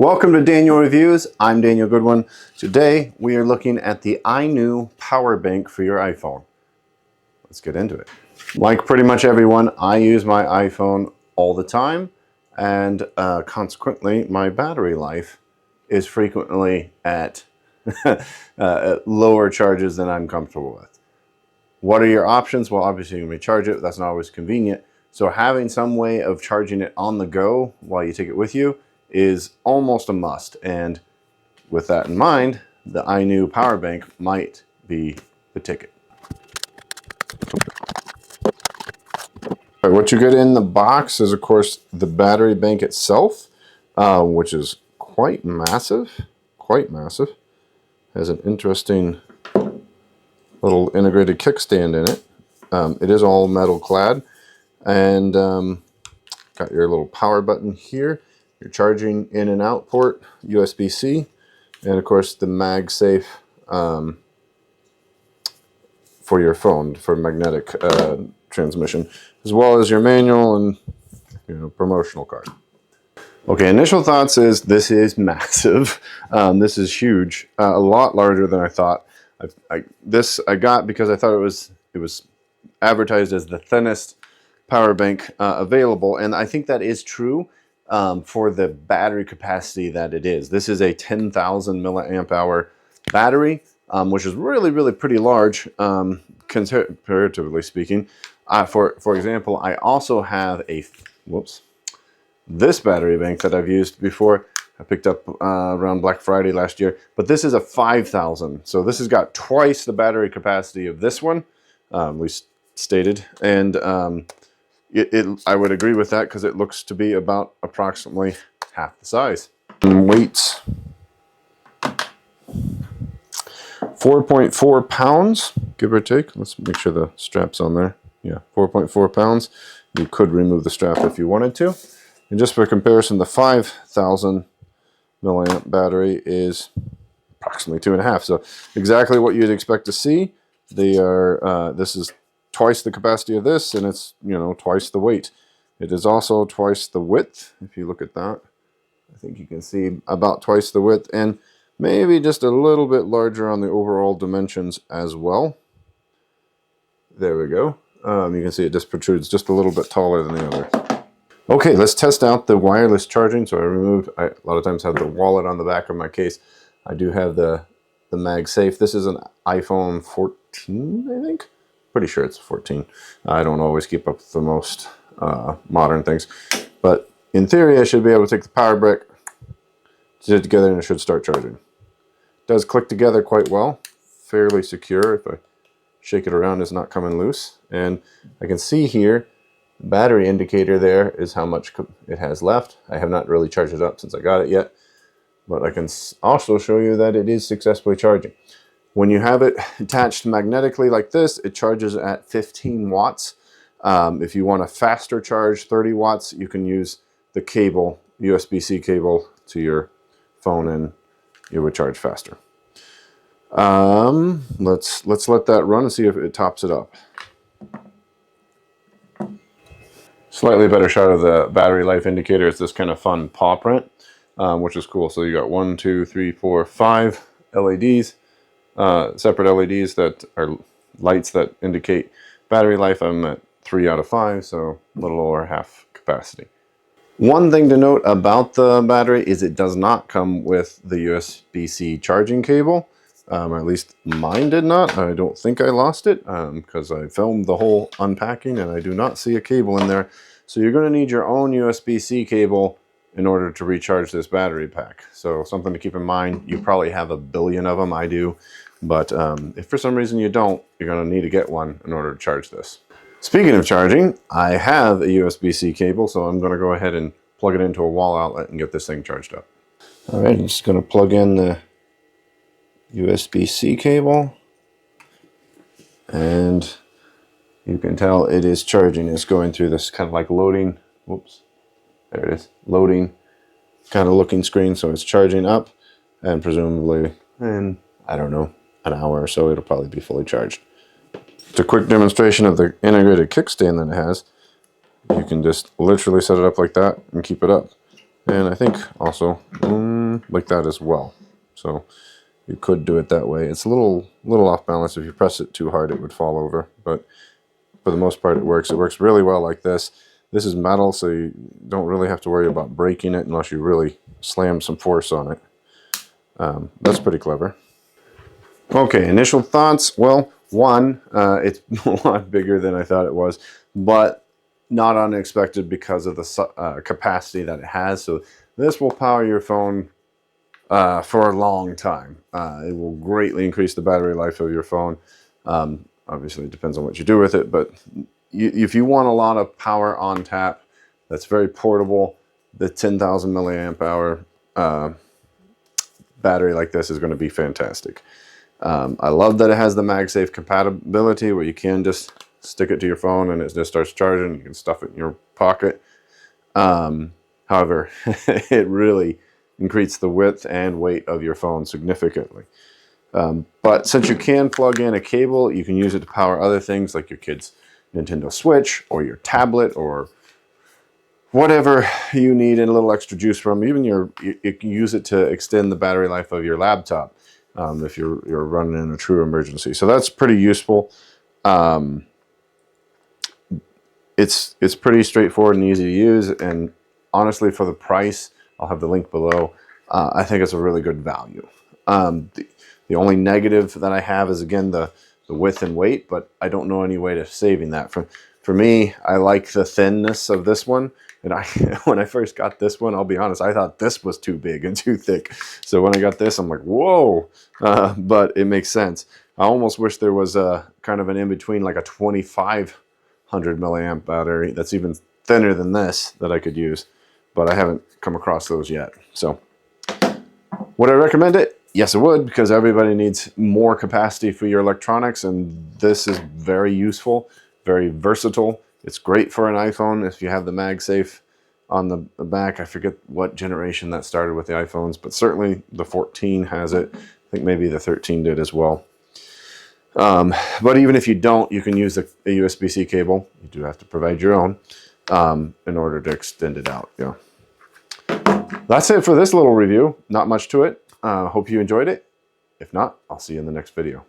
Welcome to Daniel Reviews. I'm Daniel Goodwin. Today we are looking at the Iniu power bank for your iPhone. Let's get into it. Like pretty much everyone, I use my iPhone all the time, and consequently my battery life is frequently at lower charges than I'm comfortable with. What are your options? Well, obviously you can recharge it. That's not always convenient. So having some way of charging it on the go while you take it with you is almost a must. And with that in mind, the Iniu power bank might be the ticket. All right, what you get in the box is, of course, the battery bank itself, which is quite massive. Has an interesting little integrated kickstand in it. It is all metal clad, and got your little power button here, your charging in and out port, USB-C, and of course the MagSafe for your phone for magnetic transmission, as well as your manual and promotional card. Okay, initial thoughts is this is massive. This is huge, a lot larger than I thought. This I got because I thought it was advertised as the thinnest power bank available, and I think that is true for the battery capacity that it is. This is a 10,000 milliamp hour battery, which is really pretty large comparatively speaking. For example, I also have a this battery bank that I've used before. I picked up around Black Friday last year, but this is a 5,000. So this has got twice the battery capacity of this one, at least stated. And I would agree with that because it looks to be about approximately half the size. And weights, 4.4 pounds, give or take. Let's make sure the strap's on there. Yeah, 4.4 pounds. You could remove the strap if you wanted to. And just for comparison, the 5,000 milliamp battery is approximately 2.5. So exactly what you'd expect to see. They are. This is twice the capacity of this, and it's twice the weight. It is also twice the width. If you look at that, I think you can see about twice the width, and maybe just a little bit larger on the overall dimensions as well. There we go. You can see it just protrudes just a little bit taller than the other. Okay, let's test out the wireless charging. So I a lot of times have the wallet on the back of my case. I do have the MagSafe. This is an iPhone 14, I think. Pretty sure it's 14. I don't always keep up with the most modern things. But in theory, I should be able to take the power brick, sit it together, and it should start charging. It does click together quite well. Fairly secure. If I shake it around, it's not coming loose. And I can see here, the battery indicator there is how much it has left. I have not really charged it up since I got it yet, but I can also show you that it is successfully charging. When you have it attached magnetically like this, it charges at 15 watts. If you want a faster charge, 30 watts, you can use the cable, USB-C cable to your phone, and it would charge faster. Let's let that run and see if it tops it up. Slightly better shot of the battery life indicator. It's this kind of fun paw print, which is cool. So you got 1, 2, 3, 4, 5 LEDs, separate LEDs that are lights that indicate battery life. I'm at 3 out of 5, so a little over half capacity. One thing to note about the battery is it does not come with the USB-C charging cable. Or at least mine did not. I don't think I lost it because I filmed the whole unpacking and I do not see a cable in there. So you're going to need your own USB-C cable in order to recharge this battery pack. So something to keep in mind. You probably have a billion of them. I do. But if for some reason you don't, you're going to need to get one in order to charge this. Speaking of charging, I have a USB-C cable, so I'm going to go ahead and plug it into a wall outlet and get this thing charged up. All right, I'm just going to plug in the USB-C cable, and you can tell it is charging. It's going through this kind of like loading, whoops, there it is, loading kind of looking screen. So it's charging up, and presumably in, I don't know, an hour or so, it'll probably be fully charged. It's a quick demonstration of the integrated kickstand that it has. You can just literally set it up like that and keep it up. And I think also like that as well. So you could do it that way. It's a little off balance. If you press it too hard, it would fall over. But for the most part, it works. It works really well like this. This is metal, so you don't really have to worry about breaking it unless you really slam some force on it. That's pretty clever. Okay, initial thoughts. Well, one, it's a lot bigger than I thought it was, but not unexpected because of the capacity that it has. So this will power your phone for a long time. It will greatly increase the battery life of your phone. Obviously, it depends on what you do with it, but if you want a lot of power on tap, that's very portable, the 10,000 milliamp hour battery like this is going to be fantastic. I love that it has the MagSafe compatibility where you can just stick it to your phone and it just starts charging. You can stuff it in your pocket. However, it really increases the width and weight of your phone significantly. But since you can plug in a cable, you can use it to power other things like your kid's Nintendo Switch or your tablet or whatever you need in a little extra juice from. Even you can use it to extend the battery life of your laptop if you're running in a true emergency. So that's pretty useful. It's pretty straightforward and easy to use, and honestly, for the price, I'll have the link below. I think it's a really good value. The only negative that I have is, again, the width and weight, but I don't know any way to saving that. For me, I like the thinness of this one. And when I first got this one, I'll be honest, I thought this was too big and too thick. So when I got this, I'm like, whoa, but it makes sense. I almost wish there was a kind of an in-between, like a 2500 milliamp battery that's even thinner than this that I could use, but I haven't come across those yet. So would I recommend it? Yes, I would, because everybody needs more capacity for your electronics, and this is very useful, very versatile. It's great for an iPhone if you have the MagSafe on the back. I forget what generation that started with the iPhones, but certainly the 14 has it. I think maybe the 13 did as well. But even if you don't, you can use a USB-C cable. You do have to provide your own in order to extend it out. Yeah. That's it for this little review. Not much to it. Hope you enjoyed it. If not, I'll see you in the next video.